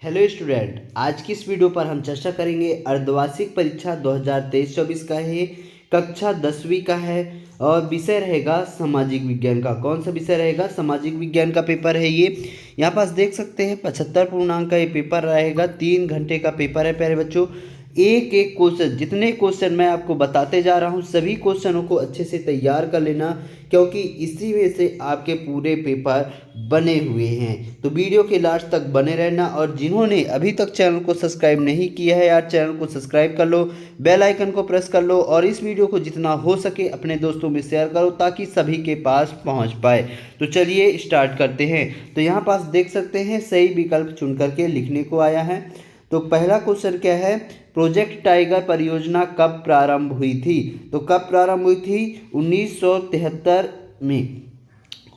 Hello student, आज की इस वीडियो पर हम चर्चा करेंगे अर्धवार्षिक परीक्षा 2023-24 का है। कक्षा 10वीं का है और विषय रहेगा सामाजिक विज्ञान का। कौन सा विषय रहेगा? सामाजिक विज्ञान का पेपर है ये। यहाँ पास देख सकते हैं 75 पूर्णांक का ये पेपर रहेगा। 3 घंटे का पेपर है प्यारे बच्चों। एक एक क्वेश्चन, जितने क्वेश्चन मैं आपको बताते जा रहा हूँ सभी क्वेश्चनों को अच्छे से तैयार कर लेना, क्योंकि इसी में से आपके पूरे पेपर बने हुए हैं। तो वीडियो के लास्ट तक बने रहना। और जिन्होंने अभी तक चैनल को सब्सक्राइब नहीं किया है यार, चैनल को सब्सक्राइब कर लो, बेल आइकन को प्रेस कर लो और इस वीडियो को जितना हो सके अपने दोस्तों में शेयर करो ताकि सभी के पास पहुंच पाए। तो चलिए स्टार्ट करते हैं। तो यहाँ पास देख सकते हैं सही विकल्प चुन करके लिखने को आया है। तो पहला क्वेश्चन क्या है? प्रोजेक्ट टाइगर परियोजना कब प्रारंभ हुई थी? तो कब प्रारंभ हुई थी? 1973 में।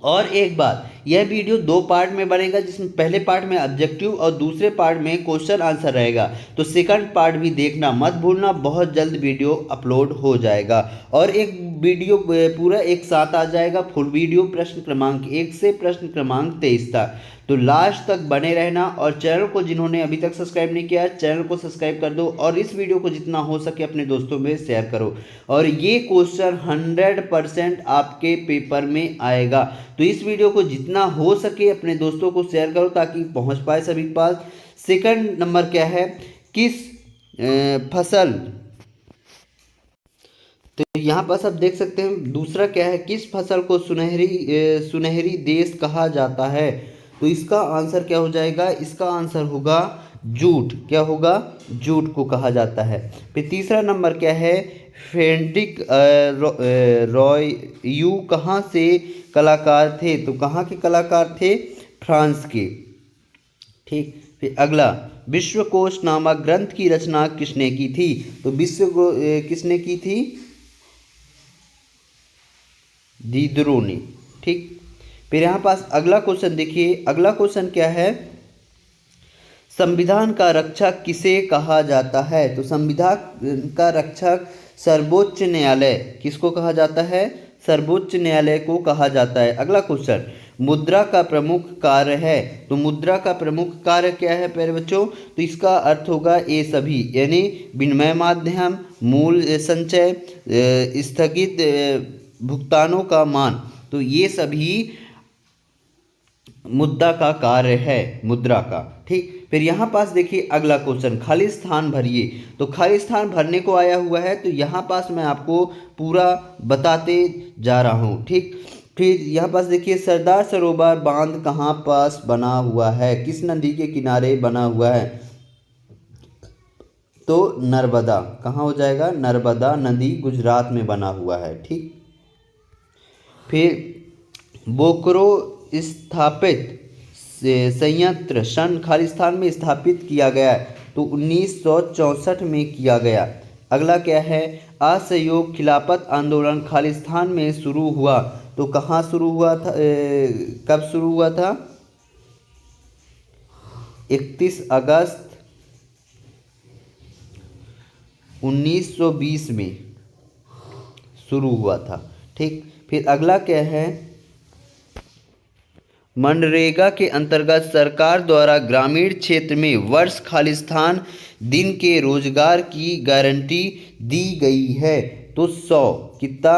और एक बात, यह वीडियो 2 पार्ट में बनेगा, जिसमें पहले पार्ट में ऑब्जेक्टिव और दूसरे पार्ट में क्वेश्चन आंसर रहेगा। तो सेकंड पार्ट भी देखना मत भूलना, बहुत जल्द वीडियो अपलोड हो जाएगा और एक वीडियो पूरा एक साथ आ जाएगा, फुल वीडियो प्रश्न क्रमांक 1 से प्रश्न क्रमांक 23 तक। तो लास्ट तक बने रहना और चैनल को जिन्होंने अभी तक सब्सक्राइब नहीं किया चैनल को सब्सक्राइब कर दो और इस वीडियो को जितना हो सके अपने दोस्तों में शेयर करो। और ये क्वेश्चन 100% आपके पेपर में आएगा। तो इस वीडियो को जितना हो सके अपने दोस्तों को शेयर करो ताकि पहुंच पाए सभी के पास। सेकंड नंबर क्या है? किस फसल, तो यहाँ पर सब देख सकते हैं। दूसरा क्या है? किस फसल को सुनहरी देश कहा जाता है? तो इसका आंसर क्या हो जाएगा? इसका आंसर होगा जूट। क्या होगा? जूट को कहा जाता है। फिर तीसरा नंबर क्या है? फेंड्रिक रॉय यू कहाँ से कलाकार थे? तो कहाँ के कलाकार थे? फ्रांस के। ठीक। फिर अगला, विश्वकोश नामक ग्रंथ की रचना किसने की थी? तो किसने की थी? दीदरों ने। ठीक। फिर यहाँ पास अगला क्वेश्चन देखिए। अगला क्वेश्चन क्या है? संविधान का रक्षक किसे कहा जाता है? तो संविधान का रक्षक सर्वोच्च न्यायालय। किसको कहा जाता है? सर्वोच्च न्यायालय को कहा जाता है। अगला क्वेश्चन, मुद्रा का प्रमुख कार्य है। तो मुद्रा का प्रमुख कार्य क्या है प्यारे बच्चों? तो इसका अर्थ होगा ये सभी, यानी विनिमय माध्यम, मूल संचय, स्थगित भुगतानों का मान। तो ये सभी मुद्रा का कार्य है, मुद्रा का। ठीक। फिर यहाँ पास देखिए अगला क्वेश्चन, खाली स्थान भरिए। तो खाली स्थान भरने को आया हुआ है, तो यहाँ पास मैं आपको पूरा बताते जा रहा हूँ। ठीक। फिर यहाँ पास देखिए सरदार सरोवर बांध कहाँ पास बना हुआ है? किस नदी के किनारे बना हुआ है? तो नर्मदा। कहाँ हो जाएगा? नर्मदा नदी गुजरात में बना हुआ है। ठीक। फिर बोकरो स्थापित संयंत्र सन खालिस्तान में स्थापित किया गया, तो 1964 में किया गया। अगला क्या है? असहयोग खिलाफत आंदोलन खालिस्तान में शुरू हुआ, तो कहाँ शुरू हुआ था? कब शुरू हुआ था? 31 अगस्त 1920 में शुरू हुआ था। ठीक। फिर अगला क्या है? मनरेगा के अंतर्गत सरकार द्वारा ग्रामीण क्षेत्र में वर्ष खालिस्तान दिन के रोजगार की गारंटी दी गई है, तो 100। कितना?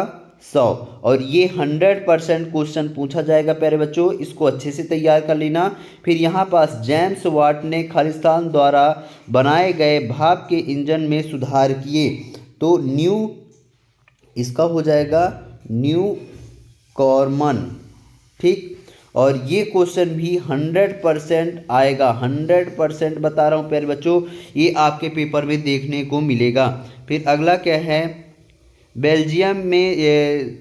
100। और ये 100% क्वेश्चन पूछा जाएगा प्यारे बच्चों, इसको अच्छे से तैयार कर लेना। फिर यहाँ पास जेम्स वाट ने खालिस्तान द्वारा बनाए गए भाप के इंजन में सुधार किए, तो न्यू, इसका हो जाएगा न्यू कॉर्मन। ठीक। और ये क्वेश्चन भी 100% आएगा, 100% बता रहा हूँ प्यारे बच्चों, ये आपके पेपर में देखने को मिलेगा। फिर अगला क्या है? बेल्जियम में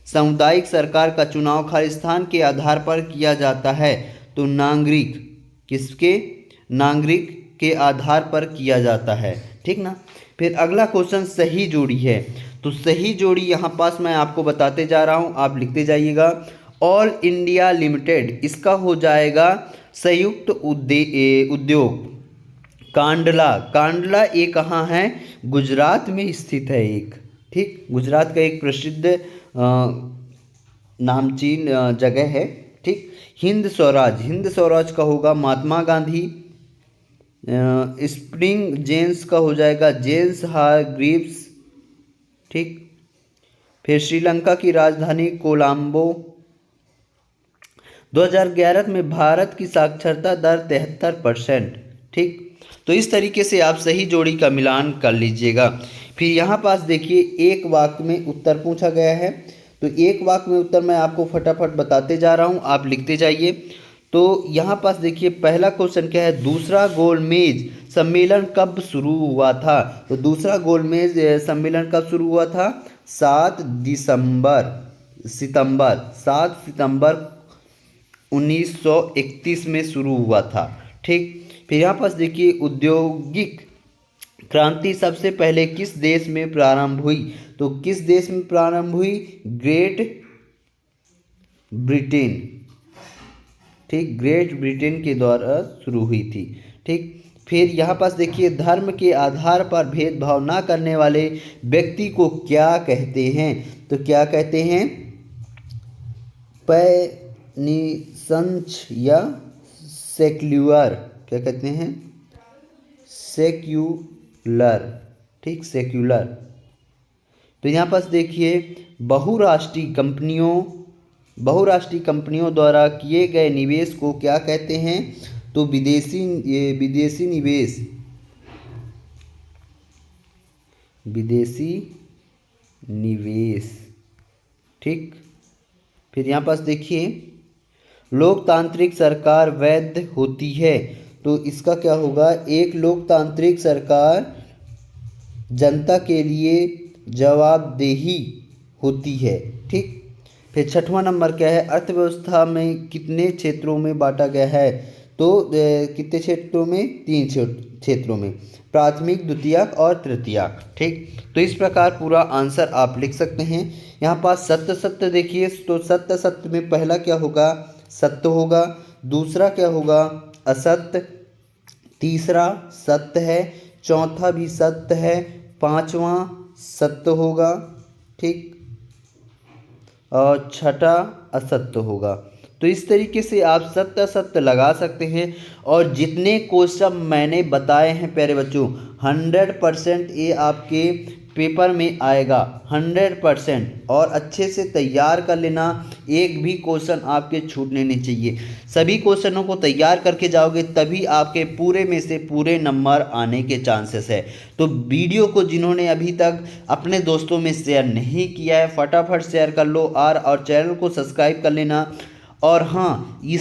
सामुदायिक सरकार का चुनाव खालिस्तान के आधार पर किया जाता है, तो नागरिक। किसके? नागरिक के आधार पर किया जाता है। ठीक ना। फिर अगला क्वेश्चन सही जोड़ी है। तो सही जोड़ी यहाँ पास मैं आपको बताते जा रहा हूँ, आप लिखते जाइएगा। ऑल इंडिया लिमिटेड, इसका हो जाएगा संयुक्त उद्योग कांडला। कांडला ये कहाँ है? गुजरात में स्थित है एक। ठीक। गुजरात का एक प्रसिद्ध नामचीन जगह है। ठीक। हिंद स्वराज, हिंद स्वराज का होगा महात्मा गांधी। स्प्रिंग जेम्स का हो जाएगा जेम्स हारग्रीव्स। ठीक। फिर श्रीलंका की राजधानी कोलंबो। 2011 में भारत की साक्षरता दर 73%। ठीक। तो इस तरीके से आप सही जोड़ी का मिलान कर लीजिएगा। फिर यहाँ पास देखिए एक वाक्य में उत्तर पूछा गया है, तो एक वाक्य में उत्तर मैं आपको फटाफट बताते जा रहा हूँ, आप लिखते जाइए। तो यहाँ पास देखिए पहला क्वेश्चन क्या है, दूसरा गोलमेज सम्मेलन कब शुरू हुआ था। तो दूसरा गोलमेज सम्मेलन कब शुरू हुआ था, 7 सितंबर 1931 में शुरू हुआ था। ठीक। फिर यहाँ पास देखिए औद्योगिक क्रांति सबसे पहले किस देश में प्रारंभ हुई। तो किस देश में प्रारंभ हुई, ग्रेट ब्रिटेन। ठीक, ग्रेट ब्रिटेन के द्वारा शुरू हुई थी। ठीक। फिर यहाँ पास देखिए धर्म के आधार पर भेदभाव ना करने वाले व्यक्ति को क्या कहते हैं। तो क्या कहते हैं, पैनिसंच या सेक्युलर, क्या कहते हैं, सेक्युलर। ठीक, सेक्युलर। तो यहाँ पास देखिए बहुराष्ट्रीय कंपनियों द्वारा किए गए निवेश को क्या कहते हैं। तो विदेशी निवेश। ठीक। फिर यहाँ पास देखिए लोकतांत्रिक सरकार वैध होती है। तो इसका क्या होगा, एक लोकतांत्रिक सरकार जनता के लिए जवाबदेही होती है। ठीक। फिर छठवां नंबर क्या है, अर्थव्यवस्था में कितने क्षेत्रों में बांटा गया है। तो कितने क्षेत्रों में, 3 क्षेत्रों में, प्राथमिक, द्वितीयक और तृतीयक। ठीक। तो इस प्रकार पूरा आंसर आप लिख सकते हैं। यहाँ पास सत्य सत्य देखिए, तो सत्य सत्य में पहला क्या होगा, सत्य होगा। दूसरा क्या होगा, असत्य। तीसरा सत्य है। चौथा भी सत्य है। पांचवा सत्य होगा। ठीक। और छठा असत्य होगा। तो इस तरीके से आप सत्य असत्य लगा सकते हैं। और जितने क्वेश्चन मैंने बताए हैं प्यारे बच्चों, 100% ये आपके पेपर में आएगा, 100%। और अच्छे से तैयार कर लेना, एक भी क्वेश्चन आपके छूटने नहीं चाहिए। सभी क्वेश्चनों को तैयार करके जाओगे तभी आपके पूरे में से पूरे नंबर आने के चांसेस है। तो वीडियो को जिन्होंने अभी तक अपने दोस्तों में शेयर नहीं किया है, फटाफट शेयर कर लो और चैनल को सब्सक्राइब कर लेना। और हाँ, ये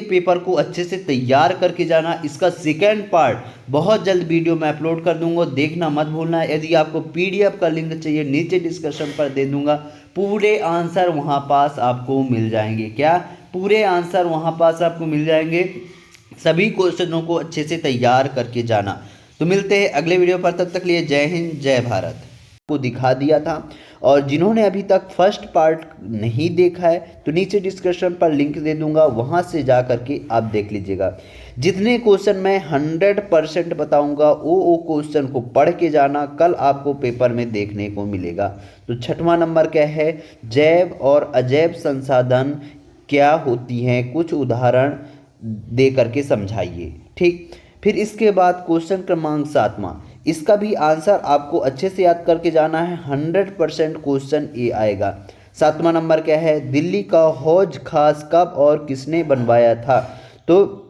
पेपर को अच्छे से तैयार करके जाना। इसका सेकेंड पार्ट बहुत जल्द वीडियो में अपलोड कर दूंगा, देखना मत भूलना। यदि आपको पीडीएफ का लिंक चाहिए नीचे डिस्क्रिप्शन पर दे दूंगा। पूरे आंसर वहाँ पास आपको मिल जाएंगे। क्या, पूरे आंसर वहाँ पास आपको मिल जाएंगे। सभी क्वेश्चनों को अच्छे से तैयार करके जाना। तो मिलते हैं अगले वीडियो पर, तब तक लिए जय हिंद जय भारत। को दिखा दिया था, और जिन्होंने अभी तक फर्स्ट पार्ट नहीं देखा है तो नीचे डिस्क्रिप्शन पर लिंक दे दूंगा, वहां से जा करके आप देख लीजिएगा। जितने क्वेश्चन मैं 100% बताऊंगा वो क्वेश्चन को पढ़ के जाना, कल आपको पेपर में देखने को मिलेगा। तो छठवां नंबर क्या है, जैव और अजैव संसाधन क्या होती हैं, कुछ उदाहरण दे करके समझाइए। ठीक। फिर इसके बाद क्वेश्चन क्रमांक 7वां, इसका भी आंसर आपको अच्छे से याद करके जाना है, 100% क्वेश्चन ये आएगा। 7वां नंबर क्या है, दिल्ली का हौज खास कब और किसने बनवाया था। तो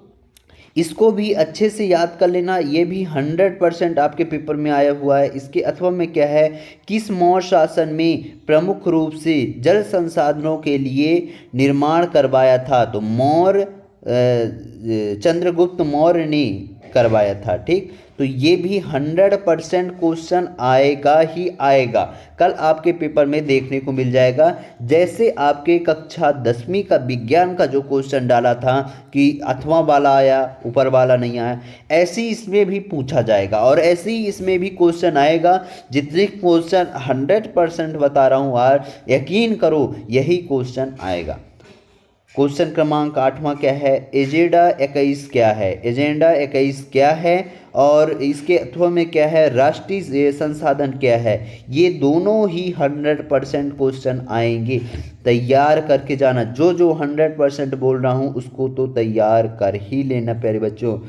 इसको भी अच्छे से याद कर लेना, ये भी 100% आपके पेपर में आया हुआ है। इसके अथवा में क्या है, किस मौर्य शासन में प्रमुख रूप से जल संसाधनों के लिए निर्माण करवाया था। तो चंद्रगुप्त मौर्य ने करवाया था। ठीक। तो ये भी 100% क्वेश्चन आएगा ही आएगा, कल आपके पेपर में देखने को मिल जाएगा। जैसे आपके कक्षा 10वीं का विज्ञान का जो क्वेश्चन डाला था कि अथवा वाला आया ऊपर वाला नहीं आया, ऐसे ही इसमें भी पूछा जाएगा और ऐसे ही इसमें भी क्वेश्चन आएगा। जितने क्वेश्चन 100% बता रहा हूँ और यकीन करो यही क्वेश्चन आएगा। क्वेश्चन क्रमांक 8वां क्या है, एजेंडा 21 क्या है। एजेंडा 21 क्या है और इसके अथवा में क्या है, राष्ट्रीय संसाधन क्या है। ये दोनों ही 100% क्वेश्चन आएंगे, तैयार करके जाना। जो 100% बोल रहा हूँ उसको तो तैयार कर ही लेना प्यारे बच्चों।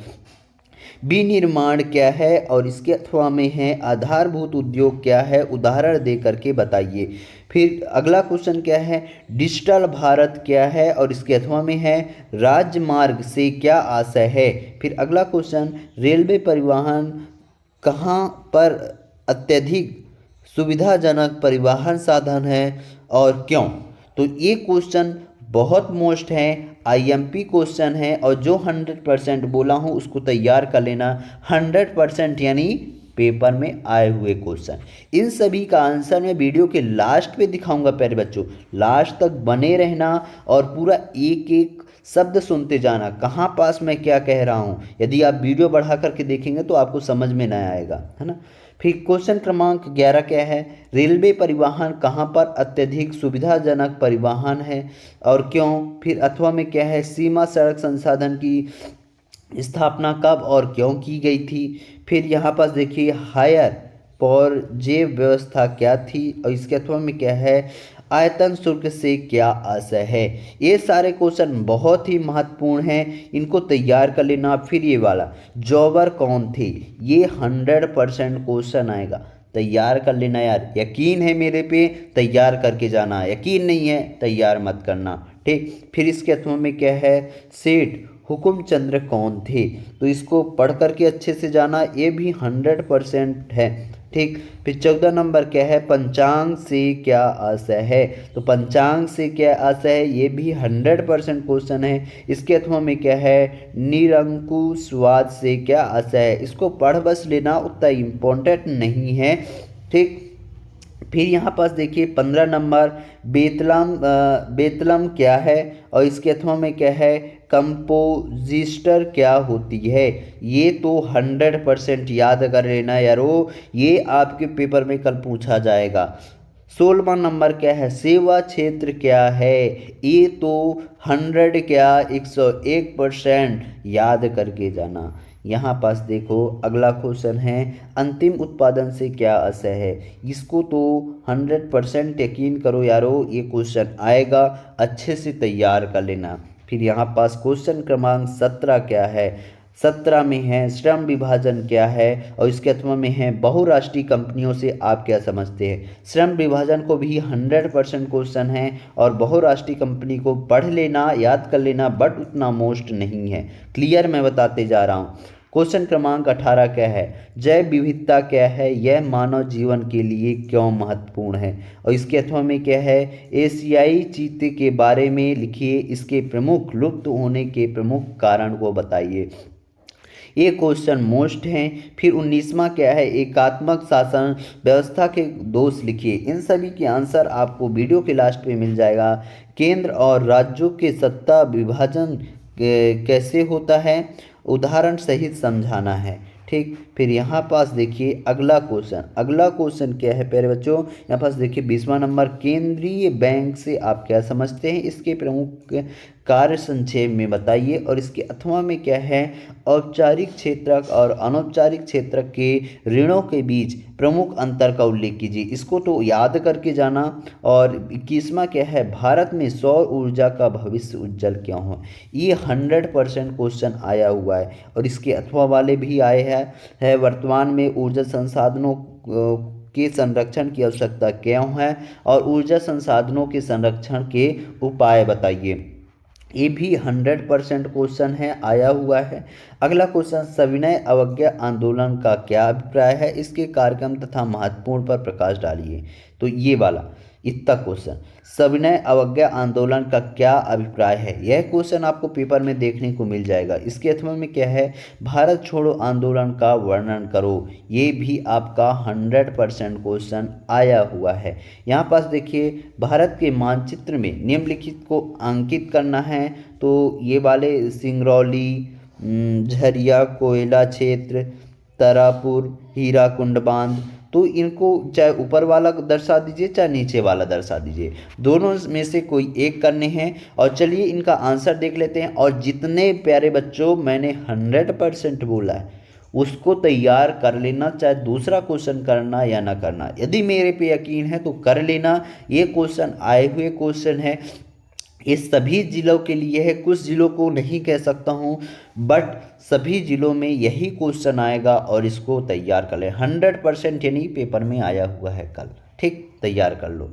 विनिर्माण क्या है और इसके अथवा में है आधारभूत उद्योग क्या है, उदाहरण दे करके बताइए। फिर अगला क्वेश्चन क्या है, डिजिटल भारत क्या है और इसके अथवा में है राजमार्ग से क्या आशय है। फिर अगला क्वेश्चन, रेलवे परिवहन कहाँ पर अत्यधिक सुविधाजनक परिवहन साधन है और क्यों। तो ये क्वेश्चन बहुत मोस्ट है, आईएमपी क्वेश्चन है और जो 100% बोला हूँ उसको तैयार कर लेना। 100% यानी पेपर में आए हुए क्वेश्चन, इन सभी का आंसर मैं वीडियो के लास्ट पे दिखाऊंगा। प्यारे बच्चों लास्ट तक बने रहना और पूरा एक एक शब्द सुनते जाना, कहाँ पास मैं क्या कह रहा हूँ। यदि आप वीडियो बढ़ा करके देखेंगे तो आपको समझ में नहीं आएगा, है ना। फिर क्वेश्चन क्रमांक 11 क्या है, रेलवे परिवहन कहाँ पर अत्यधिक सुविधाजनक परिवहन है और क्यों। फिर अथवा में क्या है, सीमा सड़क संसाधन की स्थापना कब और क्यों की गई थी। फिर यहाँ पास देखिए हायर पर जेब व्यवस्था क्या थी और इसके अथवा में क्या है, आयतन शुल्क से क्या आशय है। ये सारे क्वेश्चन बहुत ही महत्वपूर्ण हैं, इनको तैयार कर लेना। फिर ये वाला जॉबर कौन थे, ये 100% क्वेश्चन आएगा, तैयार कर लेना यार। यकीन है मेरे पे, तैयार करके जाना, यकीन नहीं है तैयार मत करना, ठीक। फिर इसके अथवा में क्या है, सेठ हुकुमचंद्र कौन थे, तो इसको पढ़ करके अच्छे से जाना, ये भी 100% है, ठीक। फिर 14 नंबर क्या है, पंचांग से क्या आशय है, तो पंचांग से क्या आशय है, ये भी 100% क्वेश्चन है। इसके अथवा में क्या है, निरंकुशवाद से क्या आशय है, इसको पढ़ बस लेना, उतना इम्पोर्टेंट नहीं है, ठीक। फिर यहाँ पास देखिए 15 नंबर, बेतलम क्या है और इसके अथवा में क्या है, कंपोजिस्टर क्या होती है। ये तो 100% याद कर लेना यारो, ये आपके पेपर में कल पूछा जाएगा। 16वां नंबर क्या है, सेवा क्षेत्र क्या है, ये तो 100 क्या 101% याद करके जाना। यहाँ पास देखो अगला क्वेश्चन है, अंतिम उत्पादन से क्या आशय है, इसको तो 100% यकीन करो यारो, ये क्वेश्चन आएगा, अच्छे से तैयार कर लेना। फिर यहाँ पास क्वेश्चन क्रमांक 17 क्या है, 17 में है श्रम विभाजन क्या है और इसके अथवा में है बहुराष्ट्रीय कंपनियों से आप क्या समझते हैं। श्रम विभाजन को भी 100% क्वेश्चन है और बहुराष्ट्रीय कंपनी को पढ़ लेना, याद कर लेना, बट उतना मोस्ट नहीं है, क्लियर मैं बताते जा रहा हूँ। क्वेश्चन क्रमांक 18 क्या है, जैव विविधता क्या है, यह मानव जीवन के लिए क्यों महत्वपूर्ण है और इसके अथवा में क्या है, एशियाई चीते के बारे में लिखिए, इसके प्रमुख लुप्त होने के प्रमुख कारण को बताइए। ये क्वेश्चन मोस्ट हैं। फिर 19वां क्या है, एकात्मक शासन व्यवस्था के दोष लिखिए। इन सभी के आंसर आपको वीडियो के लास्ट पे मिल जाएगा। केंद्र और राज्यों के सत्ता विभाजन कैसे होता है, उदाहरण सहित समझाना है, ठीक। फिर यहाँ पास देखिए अगला क्वेश्चन क्या है प्यारे बच्चों, यहाँ पास देखिए 20वां नंबर, केंद्रीय बैंक से आप क्या समझते हैं, इसके प्रमुख कार्य संक्षेप में बताइए और इसके अथवा में क्या है, औपचारिक क्षेत्रक और अनौपचारिक क्षेत्रक के ऋणों के बीच प्रमुख अंतर का उल्लेख कीजिए, इसको तो याद करके जाना। और 21वां क्या है, भारत में सौर ऊर्जा का भविष्य उज्जवल क्यों हो, ये 100% क्वेश्चन आया हुआ है और इसके अथवा वाले भी आए हैं, वर्तमान में ऊर्जा संसाधनों के संरक्षण की आवश्यकता क्यों है और ऊर्जा संसाधनों के संरक्षण के उपाय बताइए, ये भी 100% क्वेश्चन है, आया हुआ है। अगला क्वेश्चन, सविनय अवज्ञा आंदोलन का क्या अभिप्राय है, इसके कार्यक्रम तथा महत्वपूर्ण पर प्रकाश डालिए। तो ये वाला इतना क्वेश्चन, सविनय अवज्ञा आंदोलन का क्या अभिप्राय है, यह क्वेश्चन आपको पेपर में देखने को मिल जाएगा। इसके अथवा में क्या है, भारत छोड़ो आंदोलन का वर्णन करो, ये भी आपका 100% क्वेश्चन आया हुआ है। यहाँ पास देखिए भारत के मानचित्र में निम्नलिखित को अंकित करना है, तो ये वाले सिंगरौली, झरिया कोयला क्षेत्र, तारापुर, हीराकुंड बांध, तो इनको चाहे ऊपर वाला दर्शा दीजिए चाहे नीचे वाला दर्शा दीजिए, दोनों में से कोई एक करने हैं। और चलिए इनका आंसर देख लेते हैं। और जितने प्यारे बच्चों मैंने 100% बोला है उसको तैयार कर लेना, चाहे दूसरा क्वेश्चन करना या ना करना। यदि मेरे पे यकीन है तो कर लेना, ये क्वेश्चन आए हुए क्वेश्चन है, ये सभी ज़िलों के लिए है, कुछ ज़िलों को नहीं कह सकता हूँ, बट सभी ज़िलों में यही क्वेश्चन आएगा और इसको तैयार कर लें। 100% यानी पेपर में आया हुआ है कल, ठीक, तैयार कर लो।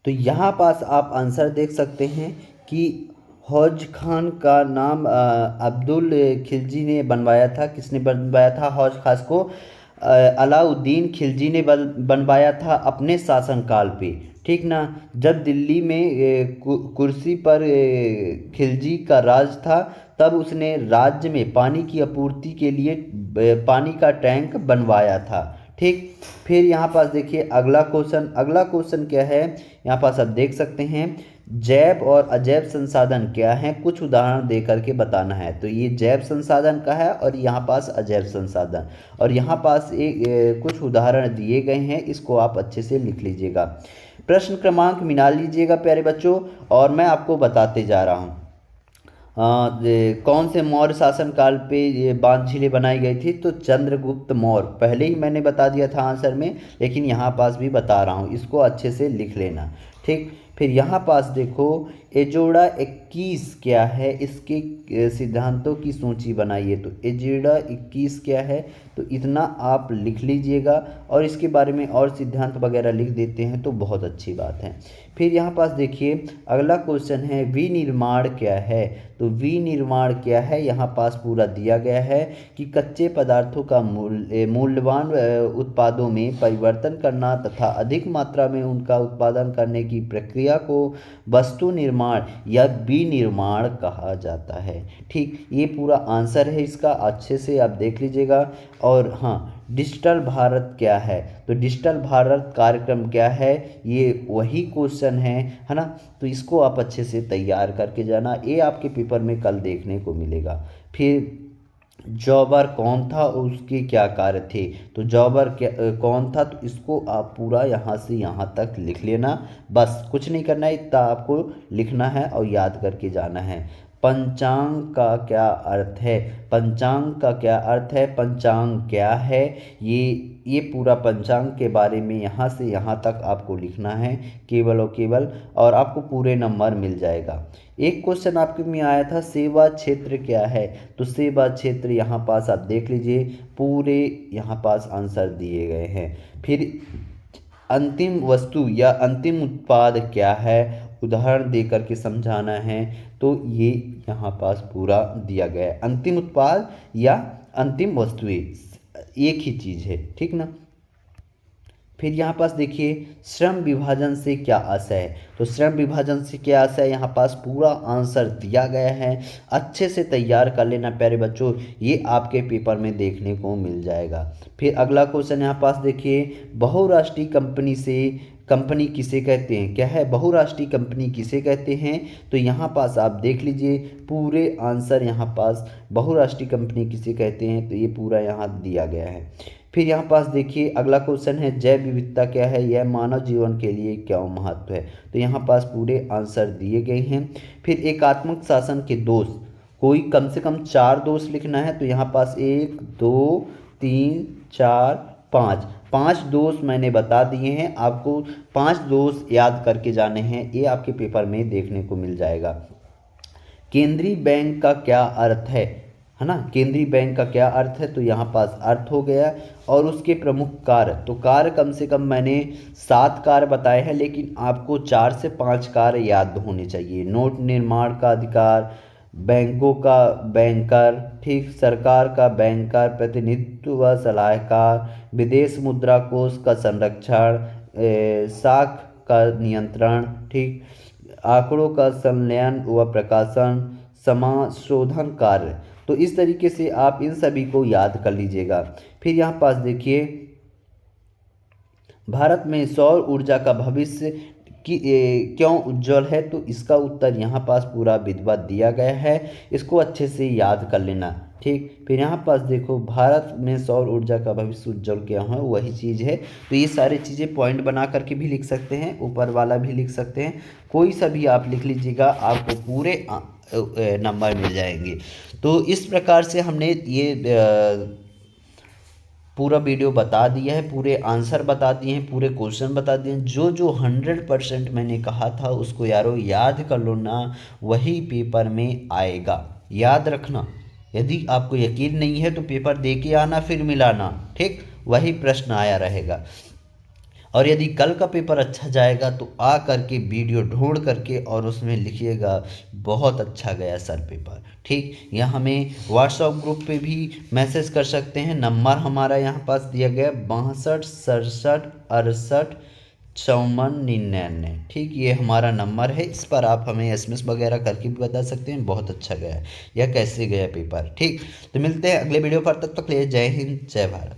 तो यहाँ पास आप आंसर देख सकते हैं कि हौज खान का नाम अब्दुल खिलजी ने बनवाया था। किसने बनवाया था हौज खास को? अलाउद्दीन खिलजी ने बनवाया था अपने शासनकाल पे, ठीक ना। जब दिल्ली में कुर्सी पर खिलजी का राज था, तब उसने राज्य में पानी की आपूर्ति के लिए पानी का टैंक बनवाया था, ठीक। फिर यहाँ पास देखिए अगला क्वेश्चन क्या है, यहाँ पास आप देख सकते हैं, जैव और अजैव संसाधन क्या हैं, कुछ उदाहरण दे करके बताना है। तो ये जैव संसाधन का है और यहाँ पास अजैव संसाधन, और यहाँ पास एक कुछ उदाहरण दिए गए हैं, इसको आप अच्छे से लिख लीजिएगा। प्रश्न क्रमांक मिला लीजिएगा प्यारे बच्चों, और मैं आपको बताते जा रहा हूँ कौन से मौर्य शासन काल पे ये बांध झीलें बनाई गई थी। तो चंद्रगुप्त मौर्य, पहले ही मैंने बता दिया था आंसर में, लेकिन यहाँ पास भी बता रहा हूँ, इसको अच्छे से लिख लेना, ठीक। फिर यहाँ पास देखो, एजोड़ा 21 क्या है, इसके सिद्धांतों की सूची बनाइए। तो एजोड़ा 21 क्या है, तो इतना आप लिख लीजिएगा, और इसके बारे में और सिद्धांत वगैरह लिख देते हैं तो बहुत अच्छी बात है। फिर यहाँ पास देखिए अगला क्वेश्चन है, विनिर्माण क्या है। तो विनिर्माण क्या है, यहाँ पास पूरा दिया गया है कि कच्चे पदार्थों का मूल्यवान उत्पादों में परिवर्तन करना तथा अधिक मात्रा में उनका उत्पादन करने की प्रक्रिया को वस्तु निर्माण या विनिर्माण कहा जाता है, ठीक। ये पूरा आंसर है इसका, अच्छे से आप देख लीजिएगा। और हाँ, डिजिटल भारत क्या है, तो डिजिटल भारत कार्यक्रम क्या है, ये वही क्वेश्चन है ना। तो इसको आप अच्छे से तैयार करके जाना, ये आपके पेपर में कल देखने को मिलेगा। फिर जौबर कौन था और उसके क्या कार्य थे। तो जौबर कौन था, तो इसको आप पूरा यहाँ से यहाँ तक लिख लेना, बस कुछ नहीं करना है, इतना आपको लिखना है और याद करके जाना है। पंचांग का क्या अर्थ है, पंचांग का क्या अर्थ है, पंचांग क्या है, ये पूरा पंचांग के बारे में यहाँ से यहाँ तक आपको लिखना है केवल और केवल, और आपको पूरे नंबर मिल जाएगा। एक क्वेश्चन आपके में आया था, सेवा क्षेत्र क्या है। तो सेवा क्षेत्र यहाँ पास आप देख लीजिए, पूरे यहाँ पास आंसर दिए गए हैं। फिर अंतिम वस्तु या अंतिम उत्पाद क्या है, उदाहरण दे करके समझाना है। तो ये यहाँ पास पूरा दिया गया है, अंतिम उत्पाद या अंतिम वस्तुएं एक ही चीज़ है, ठीक ना। फिर यहाँ पास देखिए, श्रम विभाजन से क्या आशय है। तो श्रम विभाजन से क्या आशय है, यहाँ पास पूरा आंसर दिया गया है, अच्छे से तैयार कर लेना प्यारे बच्चों, ये आपके पेपर में देखने को मिल जाएगा। फिर अगला क्वेश्चन यहाँ पास देखिए, बहुराष्ट्रीय कंपनी किसे कहते हैं, क्या है बहुराष्ट्रीय कंपनी किसे कहते हैं। तो यहाँ पास आप देख लीजिए पूरे आंसर, यहाँ पास बहुराष्ट्रीय कंपनी किसे कहते हैं, तो ये पूरा यहाँ दिया गया है। फिर यहाँ पास देखिए अगला क्वेश्चन है, जैव विविधता क्या है, यह मानव जीवन के लिए क्या महत्व है। तो यहाँ पास पूरे आंसर दिए गए हैं। फिर एकात्मक शासन के दोष, कोई कम से कम 4 दोष लिखना है। तो यहाँ पास 1 2 3 4 5 दोष मैंने बता दिए हैं, आपको 5 दोष याद करके जाने हैं, ये आपके पेपर में देखने को मिल जाएगा। केंद्रीय बैंक का क्या अर्थ है ना, केंद्रीय बैंक का क्या अर्थ है। तो यहाँ पास अर्थ हो गया, और उसके प्रमुख कार्य, तो कार्य कम से कम मैंने 7 कार्य बताए हैं, लेकिन आपको 4 से 5 कार्य याद होने चाहिए। नोट निर्माण का अधिकार, बैंकों का बैंकर, ठीक, सरकार का बैंकर, प्रतिनिधित्व व सलाहकार, विदेश मुद्रा कोष का संरक्षण, साख का नियंत्रण, ठीक, आंकड़ों का संलयन व प्रकाशन, समाशोधन कार्य। तो इस तरीके से आप इन सभी को याद कर लीजिएगा। फिर यहाँ पास देखिए, भारत में सौर ऊर्जा का भविष्य क्यों उज्जवल है। तो इसका उत्तर यहाँ पास पूरा विधिवत दिया गया है, इसको अच्छे से याद कर लेना, ठीक। फिर यहाँ पास देखो, भारत में सौर ऊर्जा का भविष्य उज्जवल क्यों है, वही चीज़ है। तो ये सारी चीज़ें पॉइंट बना करके भी लिख सकते हैं, ऊपर वाला भी लिख सकते हैं, कोई सा भी आप लिख लीजिएगा, आपको पूरे नंबर मिल जाएंगे। तो इस प्रकार से हमने ये पूरा वीडियो बता दिया है, पूरे आंसर बता दिए हैं, पूरे क्वेश्चन बता दिए हैं। जो जो 100% मैंने कहा था उसको यारो याद कर लो ना, वही पेपर में आएगा। याद रखना, यदि आपको यकीन नहीं है तो पेपर दे के आना, फिर मिलाना, ठीक, वही प्रश्न आया रहेगा। और यदि कल का पेपर अच्छा जाएगा तो आ करके वीडियो ढूंढ करके और उसमें लिखिएगा बहुत अच्छा गया सर पेपर, ठीक। या हमें व्हाट्सएप ग्रुप पे भी मैसेज कर सकते हैं, नंबर हमारा यहाँ पास दिया गया 62 67 68 54 99, ठीक। ये हमारा नंबर है, इस पर आप हमें SMS वगैरह करके भी बता सकते हैं बहुत अच्छा गया या कैसे गया पेपर, ठीक। तो मिलते हैं अगले वीडियो पर, तब तक ले जय हिंद जय भारत।